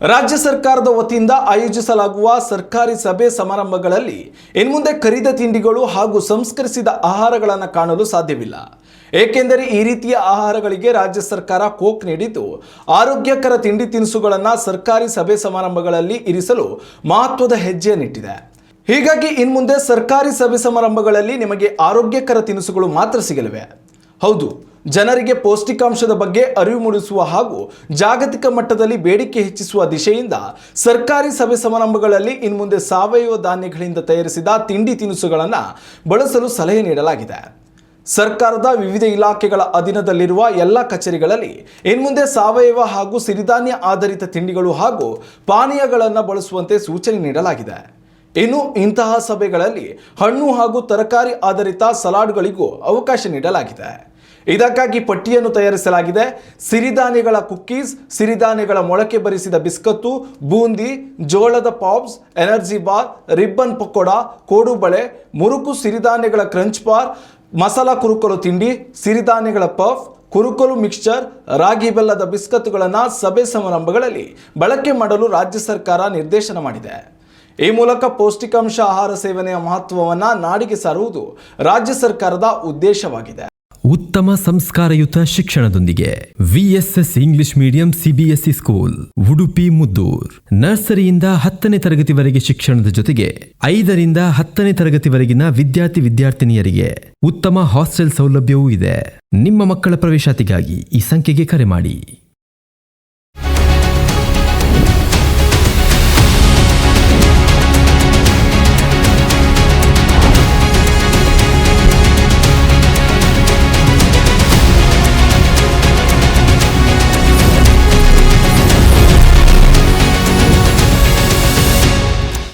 ರಾಜ್ಯ ಸರ್ಕಾರದ ವತಿಯಿಂದ ಆಯೋಜಿಸಲಾಗುವ ಸರ್ಕಾರಿ ಸಭೆ ಸಮಾರಂಭಗಳಲ್ಲಿ ಇನ್ಮುಂದೆ ಕರಿದ ತಿಂಡಿಗಳು ಹಾಗೂ ಸಂಸ್ಕರಿಸಿದ ಆಹಾರಗಳನ್ನು ಕಾಣಲು ಸಾಧ್ಯವಿಲ್ಲ. ಏಕೆಂದರೆ ಈ ರೀತಿಯ ಆಹಾರಗಳಿಗೆ ರಾಜ್ಯ ಸರ್ಕಾರ ಕೋಕ್ ನೀಡಿದ್ದು ಆರೋಗ್ಯಕರ ತಿಂಡಿ ತಿನಿಸುಗಳನ್ನು ಸರ್ಕಾರಿ ಸಭೆ ಸಮಾರಂಭಗಳಲ್ಲಿ ಇರಿಸಲು ಮಹತ್ವದ ಹೆಜ್ಜೆಯನ್ನಿಟ್ಟಿದೆ. ಹೀಗಾಗಿ ಇನ್ಮುಂದೆ ಸರ್ಕಾರಿ ಸಭೆ ಸಮಾರಂಭಗಳಲ್ಲಿ ನಿಮಗೆ ಆರೋಗ್ಯಕರ ತಿನಿಸುಗಳು ಮಾತ್ರ ಸಿಗಲಿವೆ. ಹೌದು, ಜನರಿಗೆ ಪೌಷ್ಟಿಕಾಂಶದ ಬಗ್ಗೆ ಅರಿವು ಮೂಡಿಸುವ ಹಾಗೂ ಜಾಗತಿಕ ಮಟ್ಟದಲ್ಲಿ ಬೇಡಿಕೆ ಹೆಚ್ಚಿಸುವ ದಿಶೆಯಿಂದ ಸರ್ಕಾರಿ ಸಭೆ ಸಮಾರಂಭಗಳಲ್ಲಿ ಇನ್ಮುಂದೆ ಸಾವಯವ ಧಾನ್ಯಗಳಿಂದ ತಯಾರಿಸಿದ ತಿಂಡಿ ತಿನಿಸುಗಳನ್ನು ಬಳಸಲು ಸಲಹೆ ನೀಡಲಾಗಿದೆ. ಸರ್ಕಾರದ ವಿವಿಧ ಇಲಾಖೆಗಳ ಅಧೀನದಲ್ಲಿರುವ ಎಲ್ಲ ಕಚೇರಿಗಳಲ್ಲಿ ಇನ್ಮುಂದೆ ಸಾವಯವ ಹಾಗೂ ಸಿರಿಧಾನ್ಯ ಆಧಾರಿತ ತಿಂಡಿಗಳು ಹಾಗೂ ಪಾನೀಯಗಳನ್ನು ಬಳಸುವಂತೆ ಸೂಚನೆ ನೀಡಲಾಗಿದೆ. ಇನ್ನು ಇಂತಹ ಸಭೆಗಳಲ್ಲಿ ಹಣ್ಣು ಹಾಗೂ ತರಕಾರಿ ಆಧಾರಿತ ಸಲಾಡ್ಗಳಿಗೂ ಅವಕಾಶ ನೀಡಲಾಗಿದೆ. ಇದಕ್ಕಾಗಿ ಪಟ್ಟಿಯನ್ನು ತಯಾರಿಸಲಾಗಿದೆ. ಸಿರಿಧಾನ್ಯಗಳ ಕುಕ್ಕೀಸ್, ಸಿರಿಧಾನ್ಯಗಳ ಮೊಳಕೆ ಬರಿಸಿದ ಬಿಸ್ಕತ್ತು, ಬೂಂದಿ, ಜೋಳದ pops, energy bar, ribbon pakoda, kodubale, muruku ಸಿರಿಧಾನ್ಯಗಳ ಕ್ರಂಚ್ ಬಾರ್, ಮಸಾಲಾ ಕುರುಕಲು ತಿಂಡಿ, ಸಿರಿಧಾನ್ಯಗಳ ಪಫ್, ಕುರುಕಲು ಮಿಕ್ಸ್ಚರ್, ರಾಗಿ ಬೆಲ್ಲದ ಬಿಸ್ಕತ್ತುಗಳನ್ನು ಸಭೆ ಸಮಾರಂಭಗಳಲ್ಲಿ ಬಳಕೆ ಮಾಡಲು ರಾಜ್ಯ ಸರ್ಕಾರ ನಿರ್ದೇಶನ ಮಾಡಿದೆ. ಈ ಮೂಲಕ ಪೌಷ್ಟಿಕಾಂಶ ಆಹಾರ ಸೇವನೆಯ ಮಹತ್ವವನ್ನು ನಾಡಿಗೆ ಸಾರುವುದು ರಾಜ್ಯ ಸರ್ಕಾರದ ಉದ್ದೇಶವಾಗಿದೆ. ಉತ್ತಮ ಸಂಸ್ಕಾರಯುತ ಶಿಕ್ಷಣದೊಂದಿಗೆ VSS English medium CBSE school Udupi Muddur. ನರ್ಸರಿಯಿಂದ 10ನೇ ತರಗತಿವರೆಗೆ ಶಿಕ್ಷಣದ ಜೊತೆಗೆ 5ರಿಂದ 10ನೇ ತರಗತಿವರೆಗಿನ ವಿದ್ಯಾರ್ಥಿನಿಯರಿಗೆ ಉತ್ತಮ ಹಾಸ್ಟೆಲ್ ಸೌಲಭ್ಯವೂ ಇದೆ. ನಿಮ್ಮ ಮಕ್ಕಳ ಪ್ರವೇಶಾತಿಗಾಗಿ ಈ ಸಂಖ್ಯೆಗೆ ಕರೆ ಮಾಡಿ.